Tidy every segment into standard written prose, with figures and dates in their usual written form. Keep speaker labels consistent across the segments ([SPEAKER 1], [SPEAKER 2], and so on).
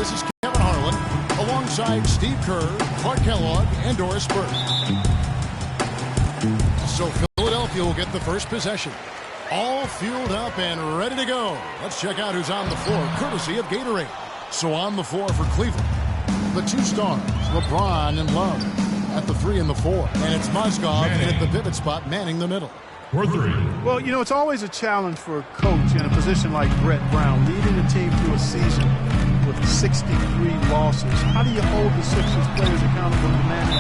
[SPEAKER 1] This is Kevin Harlan alongside Steve Kerr, Clark Kellogg, and Doris Burke. So Philadelphia will get the first possession. All fueled up and ready to go. Let's check out who's on the floor, courtesy of Gatorade. So on the floor for Cleveland, the two stars, LeBron and Love, at the 3 and the 4. And it's Mozgov at the pivot spot, manning the middle.
[SPEAKER 2] For 3.
[SPEAKER 3] Well, you know, it's always a challenge for a coach in a position like Brett Brown, leading a team through a season with 63 losses. How do you hold the Sixers players accountable to manage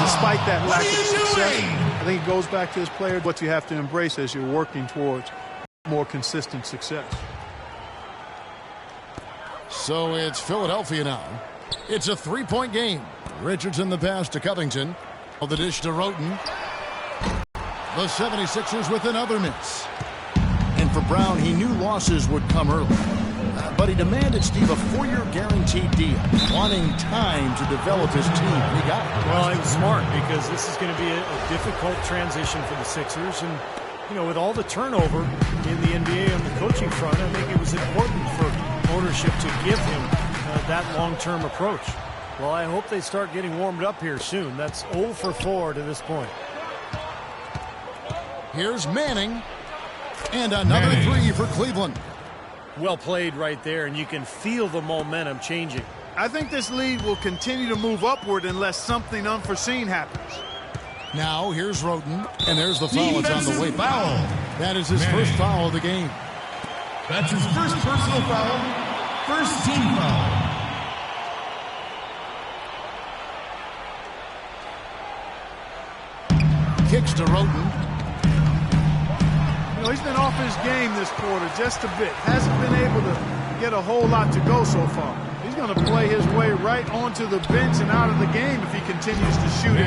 [SPEAKER 3] despite that lack of success? I think it goes back to his players, what you have to embrace as you're working towards more consistent success.
[SPEAKER 1] So it's Philadelphia now. It's a three-point game. Richardson the pass to Covington. The dish to Roten. The 76ers with another miss. And for Brown, he knew losses would come early. But he demanded, Steve, a 4-year guaranteed deal, wanting time to develop his team. He got it.
[SPEAKER 4] Well, he was smart because this is going to be a difficult transition for the Sixers. And, you know, with all the turnover in the NBA on the coaching front, I think it was important for ownership to give him that long-term approach. Well, I hope they start getting warmed up here soon. That's 0 for 4 to this point.
[SPEAKER 1] Here's Manning. And another three for Cleveland.
[SPEAKER 4] Well played right there, and you can feel the momentum changing.
[SPEAKER 3] I think this lead will continue to move upward unless something unforeseen happens.
[SPEAKER 1] Now here's Roten, and there's the foul. It's on the way. Foul. That is his first foul of the game.
[SPEAKER 2] That's his first personal foul. First team foul.
[SPEAKER 1] Kicks to Roten.
[SPEAKER 3] He's been off his game this quarter just a bit. Hasn't been able to get a whole lot to go so far. He's going to play his way right onto the bench and out of the game if he continues to shoot it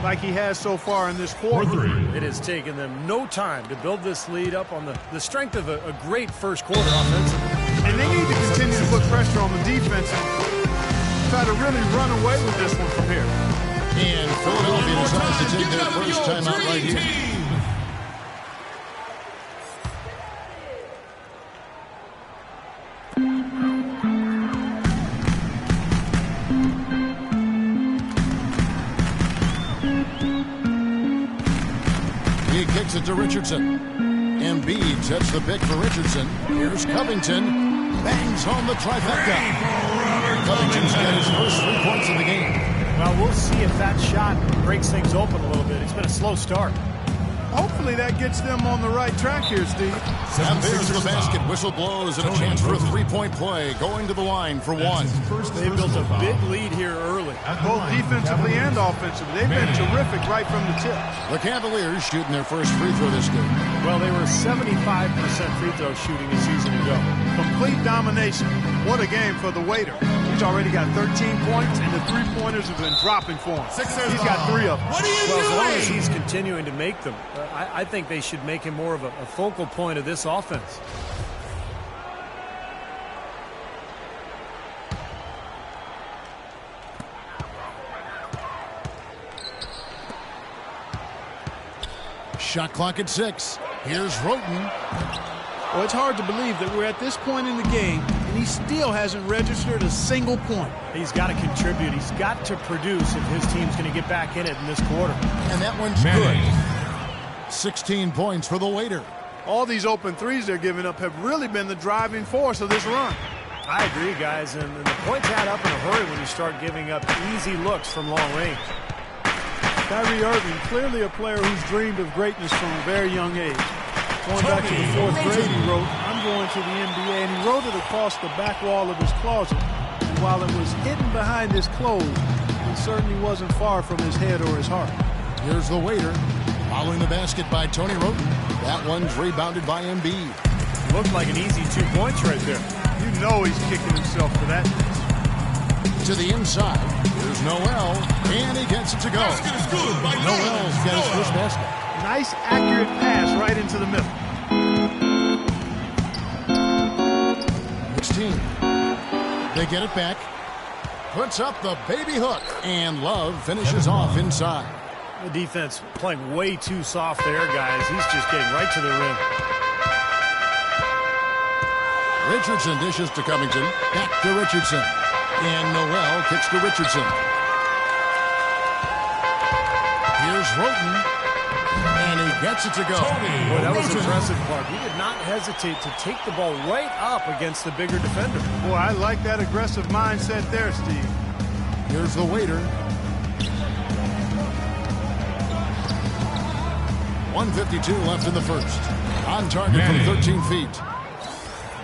[SPEAKER 3] like he has so far in this quarter.
[SPEAKER 4] It has taken them no time to build this lead up on the strength of a great first quarter offensively.
[SPEAKER 3] And they need to continue to put pressure on the defense and try to really run away with this one from here.
[SPEAKER 1] And Philadelphia decides to take their first timeout right here. He kicks it to Richardson. Embiid sets the pick for Richardson. Here's Covington. Bangs home the trifecta. Covington's got his first 3 points of the game.
[SPEAKER 4] Well, we'll see if that shot breaks things open a little bit. It's been a slow start.
[SPEAKER 3] Hopefully that gets them on the right track here, Steve.
[SPEAKER 1] And there's the basket. Whistle blows and a chance for a three-point play. Going to the line for one.
[SPEAKER 4] They built a big lead here early.
[SPEAKER 3] Both defensively and offensively. They've been terrific right from the tip.
[SPEAKER 1] The Cavaliers shooting their first free throw this game.
[SPEAKER 4] Well, they were 75% free throw shooting a season ago.
[SPEAKER 3] Complete domination. What a game for the waiter. He's already got 13 points, and the three-pointers have been dropping for him. He's got 3 of them.
[SPEAKER 4] Well, as long as he's continuing to make them, I think they should make him more of a focal point of this offense.
[SPEAKER 1] Shot clock at 6. Here's Roten.
[SPEAKER 3] Well, it's hard to believe that we're at this point in the game, and he still hasn't registered a single point.
[SPEAKER 4] He's got to contribute. He's got to produce if his team's going to get back in it in this quarter.
[SPEAKER 1] And that one's good. 16 points for the waiter.
[SPEAKER 3] All these open threes they're giving up have really been the driving force of this run.
[SPEAKER 4] I agree, guys, and the points add up in a hurry when you start giving up easy looks from long range.
[SPEAKER 3] Kyrie Irving, clearly a player who's dreamed of greatness from a very young age. Going back to the 4th grade, he wrote, "I'm going to the NBA," and he wrote it across the back wall of his closet. And while it was hidden behind his clothes, it certainly wasn't far from his head or his heart.
[SPEAKER 1] Here's the waiter. Following the basket by Tony Roten. That one's rebounded by Embiid.
[SPEAKER 4] Looked like an easy 2 points right there.
[SPEAKER 3] You know he's kicking himself for that.
[SPEAKER 1] To the inside. Here's Noel. And he gets it to go. Noel's got his first basket.
[SPEAKER 3] Nice, accurate pass right into the middle.
[SPEAKER 1] 16. They get it back. Puts up the baby hook. And Love finishes off inside.
[SPEAKER 4] The defense playing way too soft there, guys. He's just getting right to the rim.
[SPEAKER 1] Richardson dishes to Covington. Back to Richardson. And Noel kicks to Richardson. Here's Roten. And he gets it to go.
[SPEAKER 4] Boy, that was impressive, Clark. He did not hesitate to take the ball right up against the bigger defender.
[SPEAKER 3] Boy, I like that aggressive mindset there, Steve.
[SPEAKER 1] Here's the waiter. 1:52 left in the first. On target from 13 feet.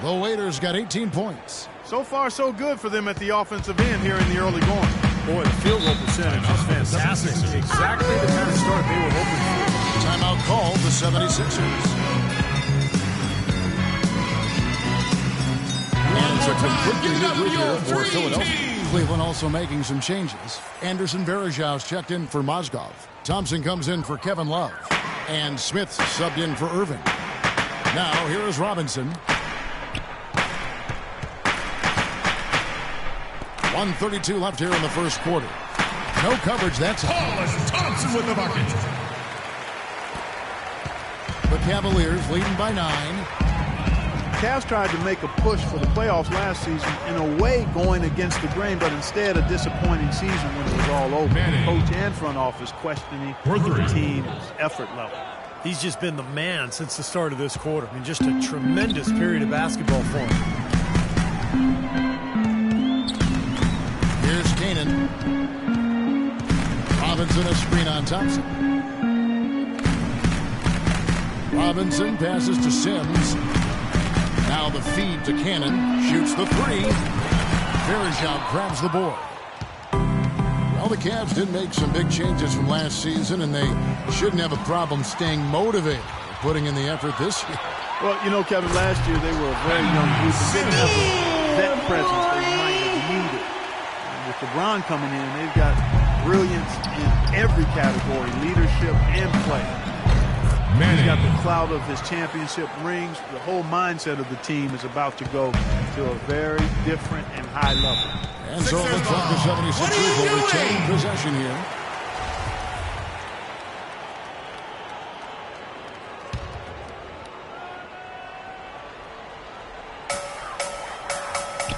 [SPEAKER 1] The Waiters got 18 points.
[SPEAKER 3] So far, so good for them at the offensive end here in the early going.
[SPEAKER 4] Boy, the field goal percentage is fantastic. Exactly the kind of start they were hoping for.
[SPEAKER 1] Timeout called the 76ers. And it's a completely new group here for Philadelphia. Cleveland also making some changes. Anderson Varejao checked in for Mozgov. Thompson comes in for Kevin Love. And Smith subbed in for Irving. Now here is Robinson. 1:32 left here in the first quarter. No coverage, that's it.
[SPEAKER 2] Hollis Thompson with the bucket.
[SPEAKER 1] The Cavaliers leading by 9.
[SPEAKER 3] Cavs tried to make a push for the playoffs last season, in a way going against the grain, but instead a disappointing season when it was all over. Coach and front office questioning the team's effort level.
[SPEAKER 4] He's just been the man since the start of this quarter. I mean, just a tremendous period of basketball for him.
[SPEAKER 1] Here's Kanan. Robinson a screen on Thompson. Robinson passes to Sims. Now the feed to Cannon. Shoots the three. Varejao grabs the board. Well, the Cavs did make some big changes from last season, and they shouldn't have a problem staying motivated, putting in the effort this year.
[SPEAKER 3] Well, you know, Kevin, last year they were a very young group and didn't have the vet presence they might have needed. And with LeBron coming in, they've got brilliance in every category, leadership and play. He's got the cloud of his championship rings. The whole mindset of the team is about to go to a very different and high level.
[SPEAKER 1] And so it looks like the 76ers will retain possession here.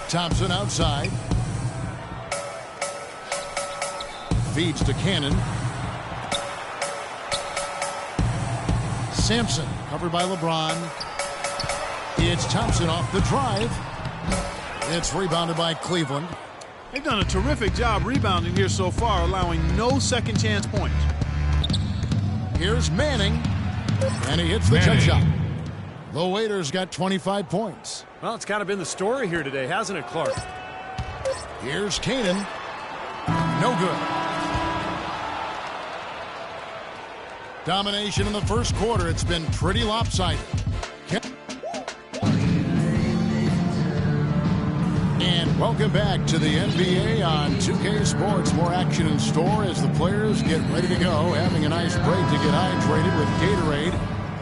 [SPEAKER 1] Thompson outside. Feeds to Cannon. Sampson covered by LeBron. It's Thompson off the drive. It's rebounded by Cleveland.
[SPEAKER 3] They've done a terrific job rebounding here so far, allowing no second chance points.
[SPEAKER 1] Here's Manning, and he hits the jump shot. The Waiters got 25 points.
[SPEAKER 4] Well, it's kind of been the story here today, hasn't it, Clark?
[SPEAKER 1] Here's Kanan. No good. Domination in the first quarter. It's been pretty lopsided. And welcome back to the NBA on 2K Sports. More action in store as the players get ready to go. Having a nice break to get hydrated with Gatorade.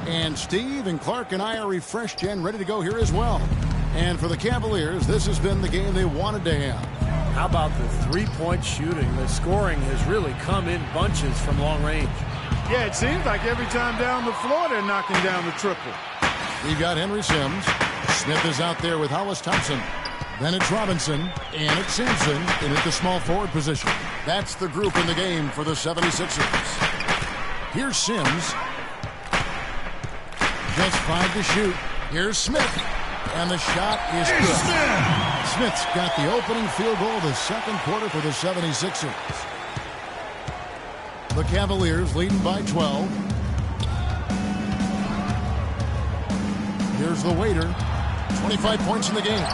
[SPEAKER 1] And Steve and Clark and I are refreshed and ready to go here as well. And for the Cavaliers, this has been the game they wanted to have.
[SPEAKER 4] How about the three-point shooting? The scoring has really come in bunches from long range.
[SPEAKER 3] Yeah, it seems like every time down the floor they're knocking down the triple.
[SPEAKER 1] We've got Henry Sims. Smith is out there with Hollis Thompson. Then it's Robinson, and it's Simpson in at the small forward position. That's the group in the game for the 76ers. Here's Sims. Just 5 to shoot. Here's Smith, and the shot is good. Smith's got the opening field goal of the second quarter for the 76ers. The Cavaliers leading by 12. Here's the waiter. 25 points in the game.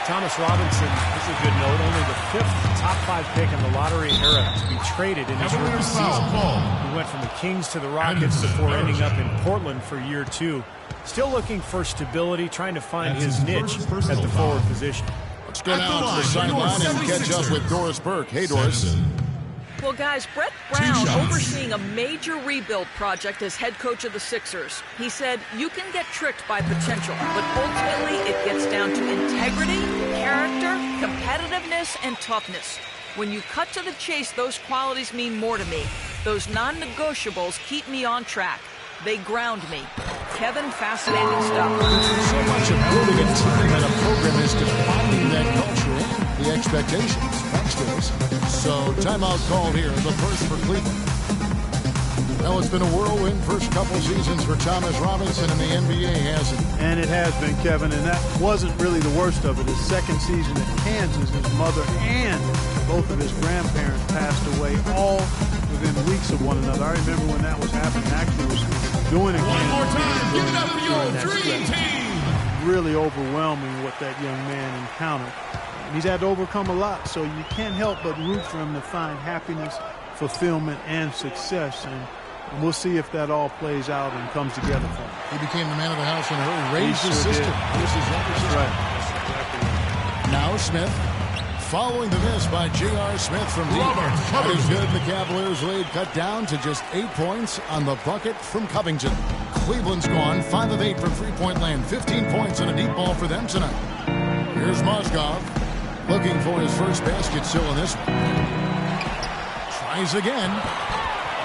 [SPEAKER 4] Thomas Robinson, this is a good note, only the 5th top 5 pick in the lottery era to be traded in his rookie season. He went from the Kings to the Rockets before ending up in Portland for year 2. Still looking for stability, trying to find his niche at the forward position.
[SPEAKER 1] Let's go now to the sideline and catch up with Doris Burke. Hey, Doris.
[SPEAKER 5] Well, guys, Brett Brown overseeing a major rebuild project as head coach of the Sixers. He said, you can get tricked by potential, but ultimately it gets down to integrity, character, competitiveness, and toughness. When you cut to the chase, those qualities mean more to me. Those non-negotiables keep me on track. They ground me. Kevin, fascinating stuff.
[SPEAKER 1] So much of building a team and a program is defining that culture and the expectations. Thanks to us. So timeout called here, the first for Cleveland. Well, it's been a whirlwind first couple seasons for Thomas Robinson in the NBA, hasn't it?
[SPEAKER 3] And it has been, Kevin, and that wasn't really the worst of it. His second season at Kansas, his mother and both of his grandparents passed away all within weeks of one another. I remember when that was happening. Actually was doing it.
[SPEAKER 2] One more time. Give it up for your dream team.
[SPEAKER 3] Really overwhelming what that young man encountered. He's had to overcome a lot, so you can't help but root for him to find happiness, fulfillment, and success. And we'll see if that all plays out and comes together for him.
[SPEAKER 1] He became the man of the house in a hurry. Raised his sister.
[SPEAKER 3] Right.
[SPEAKER 1] Now Smith. Following the miss by J.R. Smith from deep. That is good. The Cavaliers lead cut down to just 8 points on the bucket from Covington. Cleveland's gone 5 of 8 from three-point land. 15 points and a deep ball for them tonight. Here's Mozgov looking for his first basket still in this one. Tries again.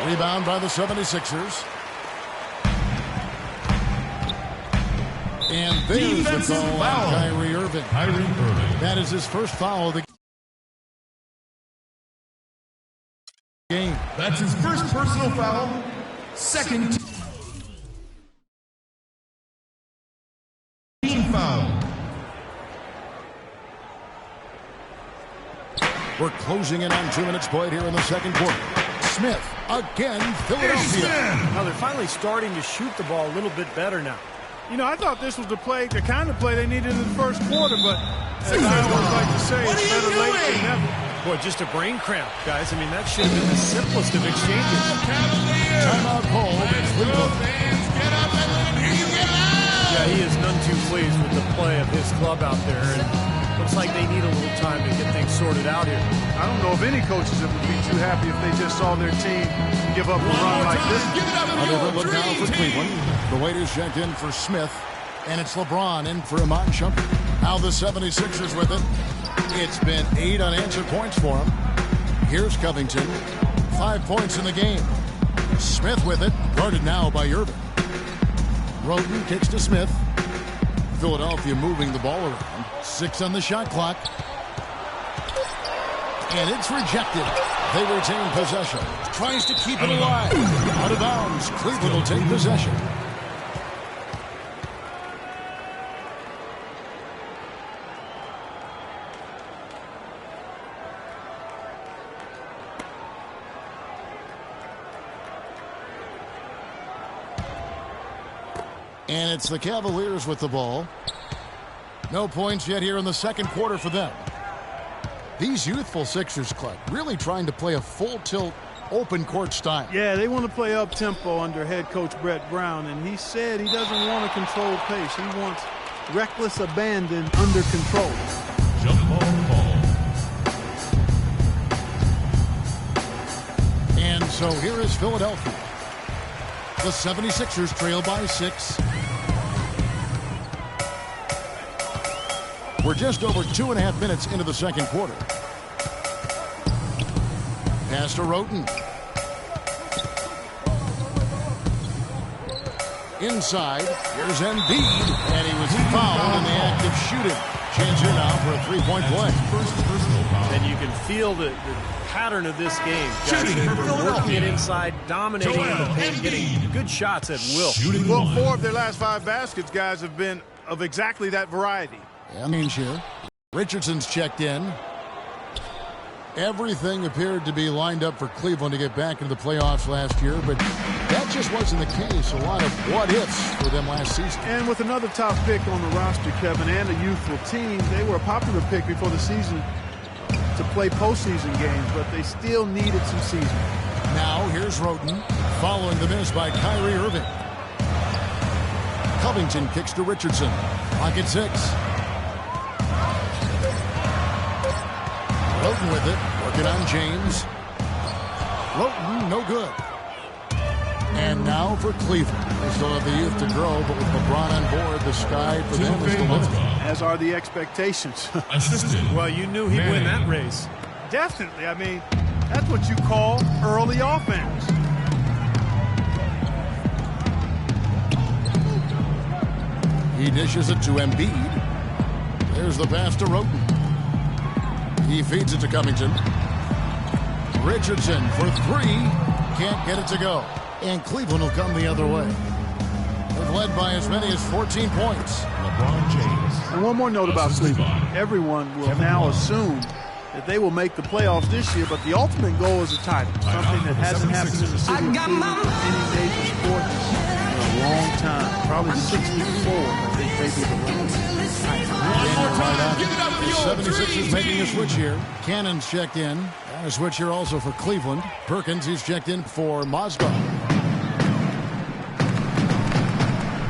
[SPEAKER 1] Rebound by the 76ers. And there's the call on Kyrie Irving. That is his first foul of the game.
[SPEAKER 2] That's his first personal foul. Second team foul.
[SPEAKER 1] We're closing in on 2 minutes played here in the second quarter. Smith again, Philadelphia.
[SPEAKER 4] Now they're finally starting to shoot the ball a little bit better now.
[SPEAKER 3] You know, I thought this was the kind of play they needed in the first quarter, but as I always like to say, it's better late than never.
[SPEAKER 4] Boy, just a brain cramp, guys. I mean, that should have been the simplest of exchanges.
[SPEAKER 1] Timeout call.
[SPEAKER 4] Yeah, he is none too pleased with the play of his club out there, and looks like they need a little time to get things sorted out here.
[SPEAKER 3] I don't know if any coaches would be too happy if they just saw their team give up a run like this.
[SPEAKER 1] Another look now for Cleveland. The waiters checked in for Smith, and it's LeBron in for Iman Shumpert. Now the 76ers with it. It's been 8 unanswered points for him. Here's Covington. 5 points in the game. Smith with it, guarded now by Irving. Roden kicks to Smith. Philadelphia moving the ball around. 6 on the shot clock. And it's rejected. They retain possession. Tries to keep it alive. Out of bounds. Cleveland will take possession. And it's the Cavaliers with the ball. No points yet here in the second quarter for them. These youthful Sixers, Clark, really trying to play a full tilt, open court style.
[SPEAKER 3] Yeah, they want to play up-tempo under head coach Brett Brown, and he said he doesn't want a controlled pace. He wants reckless abandon under control.
[SPEAKER 2] Jump ball call.
[SPEAKER 1] And so here is Philadelphia. The 76ers trail by 6. We're just over 2.5 minutes into the second quarter. Pass to Roten. Inside, here's Embiid, and he was fouled in the act of shooting. Chance here now for a 3-point play.
[SPEAKER 2] First personal foul.
[SPEAKER 4] And you can feel the pattern of this game. Guys, they're working it inside, dominating in the paint, getting good shots at will.
[SPEAKER 3] Well, 4 of their last 5 baskets, guys, have been of exactly that variety.
[SPEAKER 1] And here, Richardson's checked in. Everything appeared to be lined up for Cleveland to get back into the playoffs last year, but that just wasn't the case. A lot of what-ifs for them last season.
[SPEAKER 3] And with another top pick on the roster, Kevin, and a youthful team, they were a popular pick before the season to play postseason games, but they still needed some season.
[SPEAKER 1] Now here's Roten, following the miss by Kyrie Irving. Covington kicks to Richardson. Clock at 6. Roten with it, working on James. Roten, no good. And now for Cleveland. They still have the youth to grow, but with LeBron on board, the sky for them is the limit.
[SPEAKER 3] As are the expectations.
[SPEAKER 4] Well, you knew he'd win that race.
[SPEAKER 3] Definitely. I mean, that's what you call early offense.
[SPEAKER 1] He dishes it to Embiid. There's the pass to Roten. He feeds it to Covington. Richardson for three. Can't get it to go. And Cleveland will come the other way. They've led by as many as 14 points.
[SPEAKER 2] LeBron James.
[SPEAKER 3] And one more note about Cleveland. Everyone will now assume that they will make the playoffs this year, but the ultimate goal is a title. Something that hasn't happened in the city of Cleveland in any major sport in a long time. Probably 64, I think, maybe the record.
[SPEAKER 2] One more time. Give it up for
[SPEAKER 1] The
[SPEAKER 2] your
[SPEAKER 1] 76ers making a switch here. Cannon's checked in. And a switch here also for Cleveland. Perkins, he's checked in for Mozgov.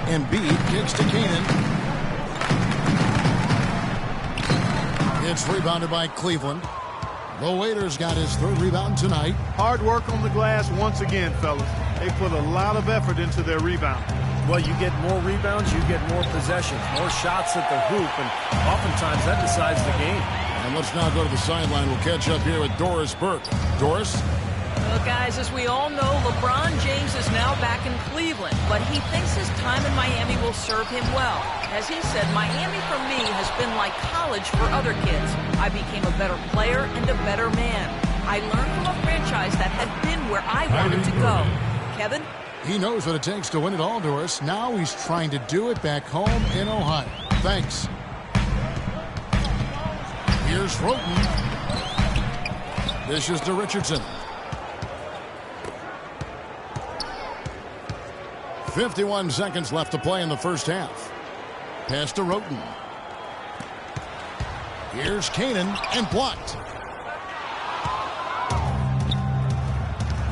[SPEAKER 1] Embiid kicks to Canaan. It's rebounded by Cleveland. The Waiters got his third rebound tonight.
[SPEAKER 3] Hard work on the glass once again, fellas. They put a lot of effort into their rebound.
[SPEAKER 4] Well, you get more rebounds, you get more possessions, more shots at the hoop, and oftentimes that decides the game.
[SPEAKER 1] And let's now go to the sideline. We'll catch up here with Doris Burke. Doris?
[SPEAKER 5] Well, guys, as we all know, LeBron James is now back in Cleveland, but he thinks his time in Miami will serve him well. As he said, Miami for me has been like college for other kids. I became a better player and a better man. I learned from a franchise that had been where I wanted to go. Kevin?
[SPEAKER 1] He knows what it takes to win it all, Doris. Now he's trying to do it back home in Ohio. Thanks. Here's Roten. Dishes to Richardson. 51 seconds left to play in the first half. Pass to Roten. Here's Canaan and blocked.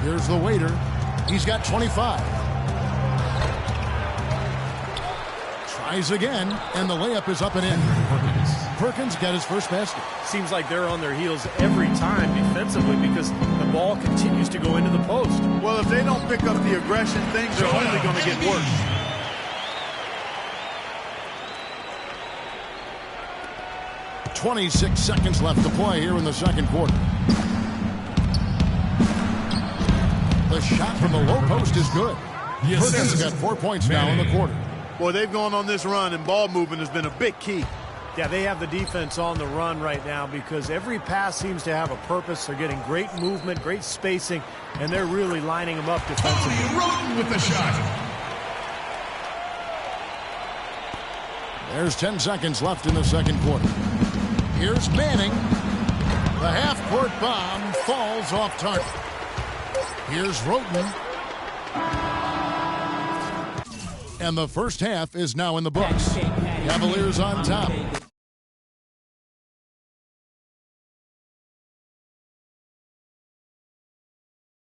[SPEAKER 1] Here's the Waiter. He's got 25. Tries again, and the layup is up and in. Perkins got his first basket.
[SPEAKER 4] Seems like they're on their heels every time defensively because the ball continues to go into the post.
[SPEAKER 3] Well, if they don't pick up the aggression, things are only going to get worse.
[SPEAKER 1] .26 seconds left to play here in the second quarter. The shot from the low post is good.
[SPEAKER 2] Yes,
[SPEAKER 1] Perkins got 4 points now in the quarter.
[SPEAKER 3] Boy, they've gone on this run, and ball movement has been a big key.
[SPEAKER 4] Yeah, they have the defense on the run right now because every pass seems to have a purpose. They're getting great movement, great spacing, and they're really lining them up defensively.
[SPEAKER 2] Roten with the shot.
[SPEAKER 1] There's 10 seconds left in the second quarter. Here's Manning. The half-court bomb falls off target. Here's Roten. And the first half is now in the books. Cavaliers on top,